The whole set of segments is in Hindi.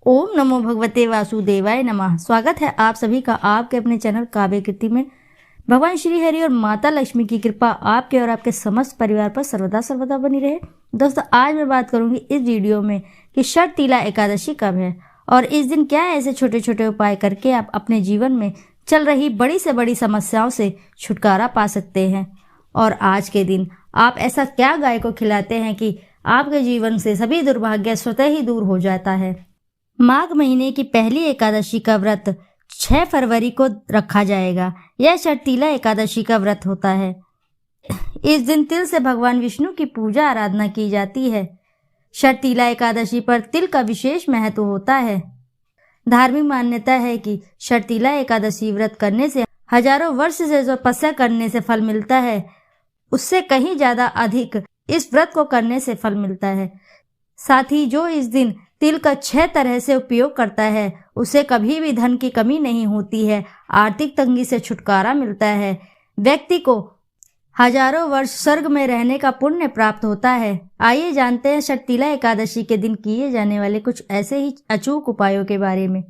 ओम नमो भगवते वासुदेवाय नमः। स्वागत है आप सभी का आपके अपने चैनल काव्य कीर्ति में। भगवान श्री हरि और माता लक्ष्मी की कृपा आपके और आपके समस्त परिवार पर सर्वदा सर्वदा बनी रहे। दोस्तों, आज मैं बात करूंगी इस वीडियो में कि षटतिला एकादशी कब है और इस दिन क्या ऐसे छोटे छोटे उपाय करके आप अपने जीवन में चल रही बड़ी से बड़ी समस्याओं से छुटकारा पा सकते हैं। और आज के दिन आप ऐसा क्या गाय को खिलाते हैं कि आपके जीवन से सभी दुर्भाग्य स्वतः ही दूर हो जाता है। माघ महीने की पहली एकादशी का व्रत 6 फरवरी को रखा जाएगा। यह षटतिला एकादशी का व्रत होता है। इस दिन तिल से भगवान विष्णु की पूजा आराधना की जाती है। षटतिला एकादशी पर तिल का विशेष महत्व होता है। धार्मिक मान्यता है कि षटतिला एकादशी व्रत करने से हजारों वर्ष से जो तपस्या करने से फल मिलता है, उससे कहीं ज्यादा अधिक इस व्रत को करने से फल मिलता है। साथ ही जो इस दिन तिल का 6 तरह से उपयोग करता है, उसे कभी भी धन की कमी नहीं होती है, आर्थिक तंगी से छुटकारा मिलता है, व्यक्ति को हजारों वर्ष स्वर्ग में रहने का पुण्य प्राप्त होता है। आइए जानते हैं षटतिला एकादशी के दिन किए जाने वाले कुछ ऐसे ही अचूक उपायों के बारे में।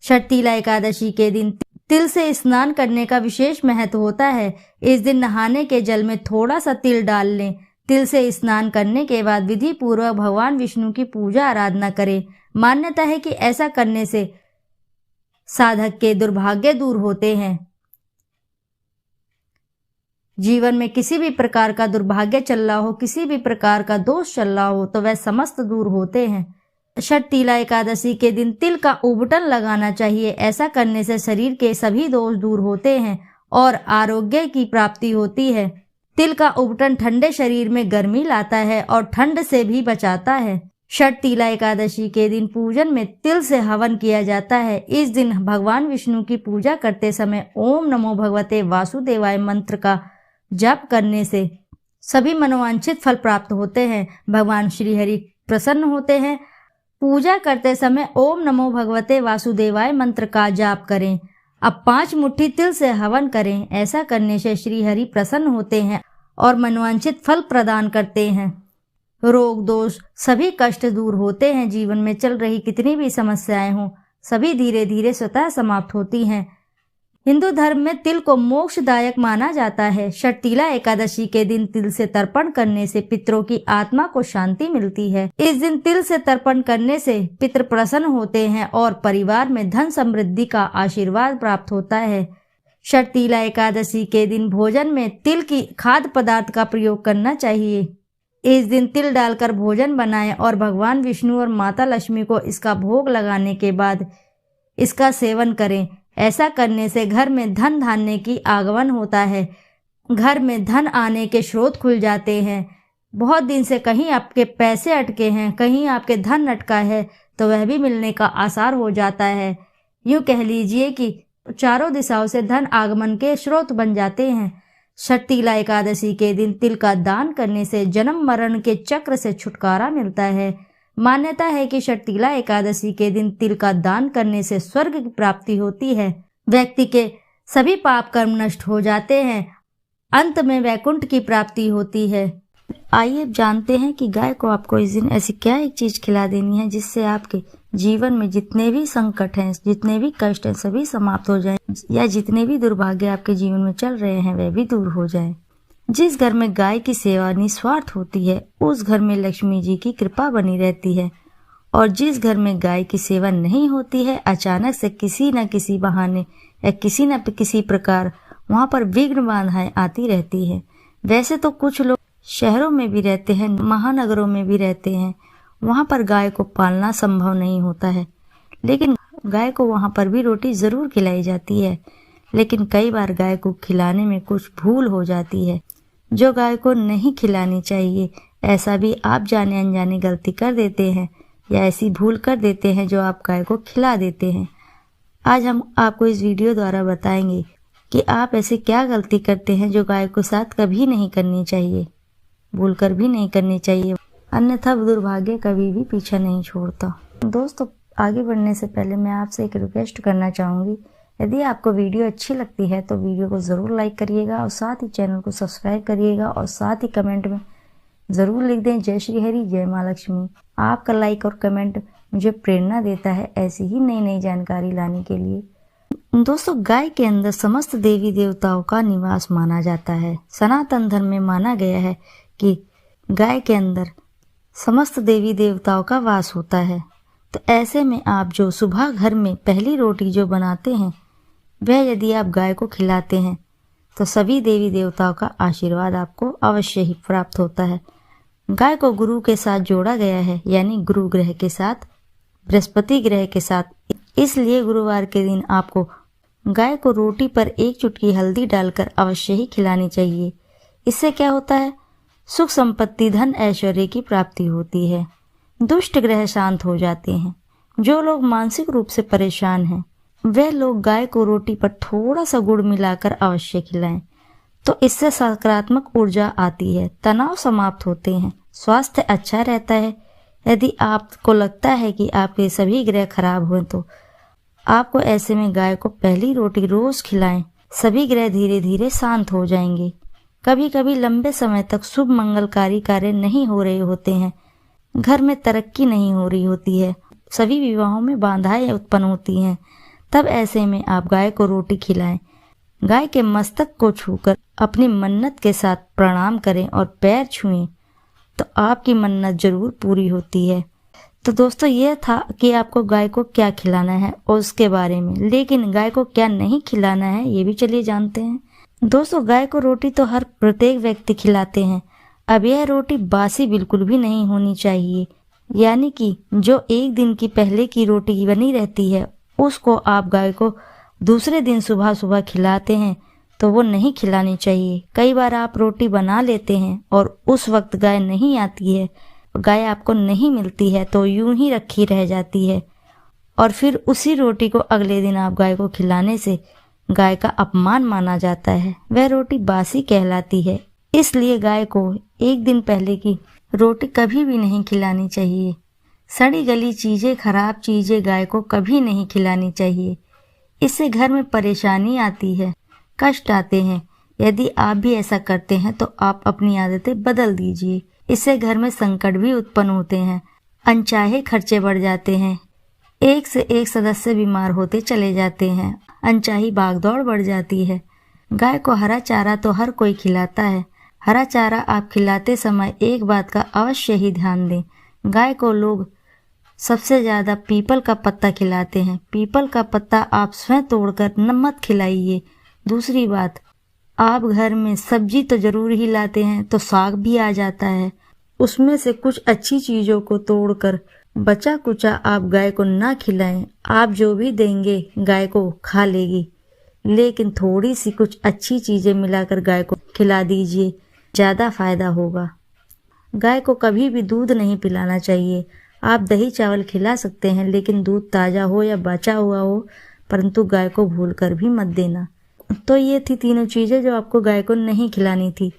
षटतिला एकादशी के दिन तिल से स्नान करने का विशेष महत्व होता है। इस दिन नहाने के जल में थोड़ा सा तिल डाल लें। तिल से स्नान करने के बाद विधि पूर्वक भगवान विष्णु की पूजा आराधना करें। मान्यता है कि ऐसा करने से साधक के दुर्भाग्य दूर होते हैं। जीवन में किसी भी प्रकार का दुर्भाग्य चल रहा हो, किसी भी प्रकार का दोष चल रहा हो, तो वह समस्त दूर होते हैं। षटतिला एकादशी के दिन तिल का उबटन लगाना चाहिए। ऐसा करने से शरीर के सभी दोष दूर होते हैं और आरोग्य की प्राप्ति होती है। तिल का उबटन ठंडे शरीर में गर्मी लाता है और ठंड से भी बचाता है। षटतिला एकादशी के दिन पूजन में तिल से हवन किया जाता है। इस दिन भगवान विष्णु की पूजा करते समय ओम नमो भगवते वासुदेवाय मंत्र का जप करने से सभी मनोवांछित फल प्राप्त होते हैं। भगवान श्री हरि प्रसन्न होते हैं। पूजा करते समय ओम नमो भगवते वासुदेवाय मंत्र का जाप करें। अब 5 मुट्ठी तिल से हवन करें। ऐसा करने से श्री हरि प्रसन्न होते हैं और मनोवांछित फल प्रदान करते हैं। रोग दोष सभी कष्ट दूर होते हैं। जीवन में चल रही कितनी भी समस्याएं हों, सभी धीरे धीरे स्वतः समाप्त होती हैं। हिंदू धर्म में तिल को मोक्षदायक माना जाता है। षटतिला एकादशी के दिन तिल से तर्पण करने से पितरों की आत्मा को शांति मिलती है। इस दिन तिल से तर्पण करने से पितृ प्रसन्न होते हैं और परिवार में धन समृद्धि का आशीर्वाद प्राप्त होता है। षटतिला एकादशी के दिन भोजन में तिल की खाद्य पदार्थ का प्रयोग करना चाहिए। इस दिन तिल डालकर भोजन बनाएं और भगवान विष्णु और माता लक्ष्मी को इसका भोग लगाने के बाद इसका सेवन करें। ऐसा करने से घर में धन धान्य की आगमन होता है। घर में धन आने के स्रोत खुल जाते हैं। बहुत दिन से कहीं आपके पैसे अटके हैं, कहीं आपके धन अटका है, तो वह भी मिलने का आसार हो जाता है। यूँ कह लीजिए कि चारों दिशाओं से धन आगमन के स्रोत बन जाते हैं। षटतिला एकादशी के दिन तिल का दान करने से जन्म मरण के चक्र से छुटकारा मिलता है। मान्यता है कि षटतिला एकादशी के दिन तिल का दान करने से स्वर्ग की प्राप्ति होती है। व्यक्ति के सभी पाप कर्म नष्ट हो जाते हैं। अंत में वैकुंठ की प्राप्ति होती है। आइए जानते हैं कि गाय को आपको इस दिन ऐसी क्या एक चीज खिला देनी है जिससे आपके जीवन में जितने भी संकट हैं, जितने भी कष्ट हैं, सभी समाप्त हो जाएं, या जितने भी दुर्भाग्य आपके जीवन में चल रहे हैं वह भी दूर हो जाएं। जिस घर में गाय की सेवा निस्वार्थ होती है, उस घर में लक्ष्मी जी की कृपा बनी रहती है। और जिस घर में गाय की सेवा नहीं होती है, अचानक से किसी न किसी बहाने या किसी न किसी प्रकार वहां पर विघ्न बाधाएं आती रहती है। वैसे तो कुछ लोग शहरों में भी रहते हैं, महानगरों में भी रहते हैं, वहां पर गाय को पालना संभव नहीं होता है, लेकिन गाय को वहां पर भी रोटी जरूर खिलाई जाती है। लेकिन कई बार गाय को खिलाने में कुछ भूल हो जाती है जो गाय को नहीं खिलानी चाहिए। ऐसा भी आप जाने अनजाने गलती कर देते हैं या ऐसी भूल कर देते हैं जो आप गाय को खिला देते हैं। आज हम आपको इस वीडियो द्वारा बताएंगे कि आप ऐसे क्या गलती करते हैं जो गाय को साथ कभी नहीं करनी चाहिए, भूल कर भी नहीं करनी चाहिए, अन्यथा दुर्भाग्य कभी भी पीछा नहीं छोड़ता। दोस्तों, आगे बढ़ने से पहले मैं आपसे एक रिक्वेस्ट करना चाहूँगी, यदि आपको वीडियो अच्छी लगती है तो वीडियो को ज़रूर लाइक करिएगा और साथ ही चैनल को सब्सक्राइब करिएगा और साथ ही कमेंट में ज़रूर लिख दें जय श्री हरि, जय माँ लक्ष्मी। आपका लाइक और कमेंट मुझे प्रेरणा देता है ऐसी ही नई नई जानकारी लाने के लिए। दोस्तों, गाय के अंदर समस्त देवी देवताओं का निवास माना जाता है। सनातन धर्म में माना गया है कि गाय के अंदर समस्त देवी देवताओं का वास होता है। तो ऐसे में आप जो सुबह घर में पहली रोटी जो बनाते हैं, वह यदि आप गाय को खिलाते हैं तो सभी देवी देवताओं का आशीर्वाद आपको अवश्य ही प्राप्त होता है। गाय को गुरु के साथ जोड़ा गया है, यानी गुरु ग्रह के साथ, बृहस्पति ग्रह के साथ। इसलिए गुरुवार के दिन आपको गाय को रोटी पर एक चुटकी हल्दी डालकर अवश्य ही खिलानी चाहिए। इससे क्या होता है? सुख संपत्ति, धन ऐश्वर्य की प्राप्ति होती है। दुष्ट ग्रह शांत हो जाते हैं। जो लोग मानसिक रूप से परेशान हैं, वे लोग गाय को रोटी पर थोड़ा सा गुड़ मिलाकर अवश्य खिलाएं, तो इससे सकारात्मक ऊर्जा आती है, तनाव समाप्त होते हैं, स्वास्थ्य अच्छा रहता है। यदि आपको लगता है कि आपके सभी ग्रह खराब हुए तो आपको ऐसे में गाय को पहली रोटी रोज खिलाएं। सभी ग्रह धीरे धीरे शांत हो जाएंगे। कभी कभी लंबे समय तक शुभ मंगलकारी कार्य नहीं हो रहे होते हैं, घर में तरक्की नहीं हो रही होती है, सभी विवाहों में बाधाएं उत्पन्न होती हैं, तब ऐसे में आप गाय को रोटी खिलाएं। गाय के मस्तक को छूकर अपनी मन्नत के साथ प्रणाम करें और पैर छुएं, तो आपकी मन्नत जरूर पूरी होती है। तो दोस्तों, यह था कि आपको गाय को क्या खिलाना है और उसके बारे में, लेकिन गाय को क्या नहीं खिलाना है ये भी चलिए जानते हैं। दोस्तों, गाय को रोटी तो हर प्रत्येक व्यक्ति खिलाते हैं। अब यह रोटी बासी बिल्कुल भी नहीं होनी चाहिए, यानी कि जो एक दिन की पहले की रोटी बनी रहती है उसको आप गाय को दूसरे दिन सुबह सुबह खिलाते हैं तो वो नहीं खिलानी चाहिए। कई बार आप रोटी बना लेते हैं और उस वक्त गाय नहीं आती है, गाय आपको नहीं मिलती है, तो यूं ही रखी रह जाती है और फिर उसी रोटी को अगले दिन आप गाय को खिलाने से गाय का अपमान माना जाता है, वह रोटी बासी कहलाती है। इसलिए गाय को एक दिन पहले की रोटी कभी भी नहीं खिलानी चाहिए। सड़ी गली चीजें, खराब चीजें गाय को कभी नहीं खिलानी चाहिए। इससे घर में परेशानी आती है, कष्ट आते हैं। यदि आप भी ऐसा करते हैं तो आप अपनी आदतें बदल दीजिए। इससे घर में संकट भी उत्पन्न होते हैं, अनचाहे खर्चे बढ़ जाते हैं, एक से एक सदस्य बीमार होते चले जाते हैं, अनचाही भागदौड़ बढ़ जाती है। गाय को हरा चारा तो हर कोई खिलाता है। हरा चारा आप खिलाते समय एक बात का अवश्य ही ध्यान दें, गाय को लोग सबसे ज्यादा पीपल का पत्ता खिलाते हैं। पीपल का पत्ता आप स्वयं तोड़कर मत खिलाइए। दूसरी बात, आप घर में सब्जी तो जरूर ही लाते हैं, तो साग भी आ जाता है, उसमें से कुछ अच्छी चीजों को तोड़कर बचा कुचा आप गाय को ना खिलाएं। आप जो भी देंगे गाय को खा लेगी, लेकिन थोड़ी सी कुछ अच्छी चीजें मिलाकर गाय को खिला दीजिए, ज्यादा फायदा होगा। गाय को कभी भी दूध नहीं पिलाना चाहिए। आप दही चावल खिला सकते हैं, लेकिन दूध ताजा हो या बचा हुआ हो, परंतु गाय को भूलकर भी मत देना। तो ये थी तीनों चीजें जो आपको गाय को नहीं खिलानी थी।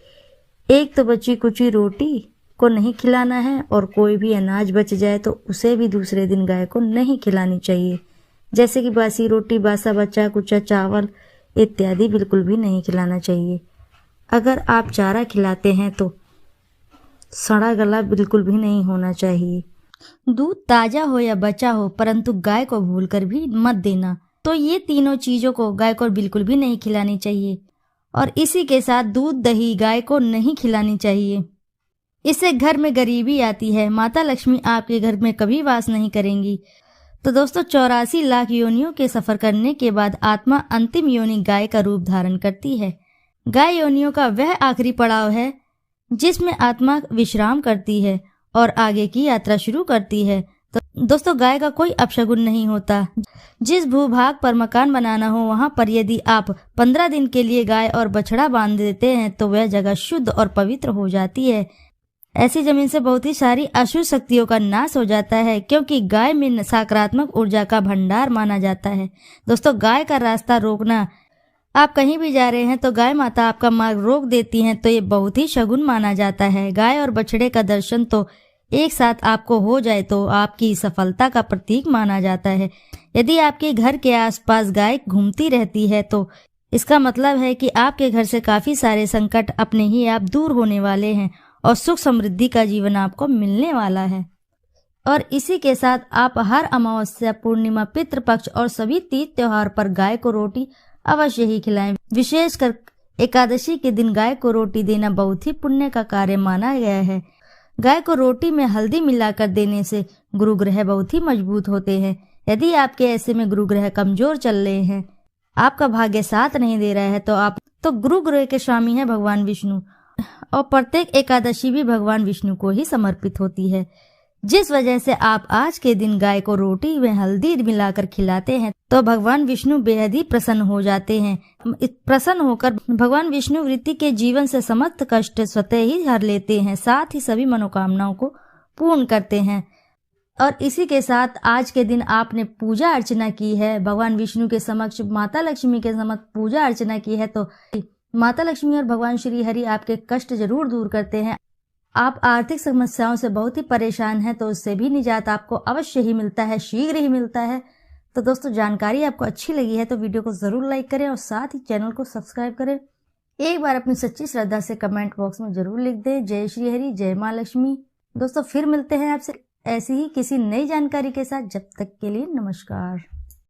एक तो बची कुची रोटी को नहीं खिलाना है, और कोई भी अनाज बच जाए तो उसे भी दूसरे दिन गाय को नहीं खिलानी चाहिए, जैसे कि बासी रोटी, बासा बचा कुचा चावल इत्यादि बिल्कुल भी नहीं खिलाना चाहिए। अगर आप चारा खिलाते हैं तो सड़ा गला बिल्कुल भी नहीं होना चाहिए। दूध ताजा हो या बचा हो, परंतु गाय को भूलकर भी मत देना। तो ये तीनों चीजों को गाय को बिल्कुल भी नहीं खिलानी चाहिए, और इसी के साथ दूध दही गाय को नहीं खिलानी चाहिए। इससे घर में गरीबी आती है, माता लक्ष्मी आपके घर में कभी वास नहीं करेंगी। तो दोस्तों, 84 लाख योनियों के सफर करने के बाद आत्मा अंतिम योनि गाय का रूप धारण करती है। गाय योनियों का वह आखिरी पड़ाव है जिसमें आत्मा विश्राम करती है और आगे की यात्रा शुरू करती है। तो दोस्तों, गाय का कोई अपशगुन नहीं होता। जिस भूभाग पर मकान बनाना हो, वहां पर यदि आप 15 दिन के लिए गाय और बछड़ा बांध देते हैं तो वह जगह शुद्ध और पवित्र हो जाती है। ऐसी जमीन से बहुत ही सारी अशुभ शक्तियों का नाश हो जाता है, क्योंकि गाय में सकारात्मक ऊर्जा का भंडार माना जाता है। दोस्तों, गाय का रास्ता रोकना, आप कहीं भी जा रहे हैं तो गाय माता आपका मार्ग रोक देती हैं, तो ये बहुत ही शगुन माना जाता है। गाय और बछड़े का दर्शन तो एक साथ आपको हो जाए तो आपकी सफलता का प्रतीक माना जाता है। यदि आपके घर के आसपास गाय घूमती रहती है तो इसका मतलब है कि आपके घर से काफी सारे संकट अपने ही आप दूर होने वाले हैं और सुख समृद्धि का जीवन आपको मिलने वाला है। और इसी के साथ आप हर अमावस्या, पूर्णिमा, पितृपक्ष और सभी तीज त्योहार पर गाय को रोटी अवश्य ही खिलाएं। विशेषकर एकादशी के दिन गाय को रोटी देना बहुत ही पुण्य का कार्य माना गया है। गाय को रोटी में हल्दी मिलाकर देने से गुरु ग्रह बहुत ही मजबूत होते हैं। यदि आपके ऐसे में गुरु ग्रह कमजोर चल रहे हैं, आपका भाग्य साथ नहीं दे रहा है, तो आप गुरु ग्रह के स्वामी हैं भगवान विष्णु, और प्रत्येक एकादशी भी भगवान विष्णु को ही समर्पित होती है। जिस वजह से आप आज के दिन गाय को रोटी में हल्दी मिलाकर खिलाते हैं तो भगवान विष्णु बेहद ही प्रसन्न हो जाते हैं। प्रसन्न होकर भगवान विष्णु वृत्ति के जीवन से समस्त कष्ट स्वतः ही हर लेते हैं, साथ ही सभी मनोकामनाओं को पूर्ण करते हैं। और इसी के साथ आज के दिन आपने पूजा अर्चना की है, भगवान विष्णु के समक्ष, माता लक्ष्मी के समक्ष पूजा अर्चना की है, तो माता लक्ष्मी और भगवान श्री हरि आपके कष्ट जरूर दूर करते हैं। आप आर्थिक समस्याओं से बहुत ही परेशान हैं, तो उससे भी निजात आपको अवश्य ही मिलता है, शीघ्र ही मिलता है। तो दोस्तों, जानकारी आपको अच्छी लगी है तो वीडियो को जरूर लाइक करें और साथ ही चैनल को सब्सक्राइब करें। एक बार अपनी सच्ची श्रद्धा से कमेंट बॉक्स में जरूर लिख दें, जय श्री हरि, जय माँ लक्ष्मी। दोस्तों, फिर मिलते हैं आपसे ऐसी ही किसी नई जानकारी के साथ। जब तक के लिए नमस्कार।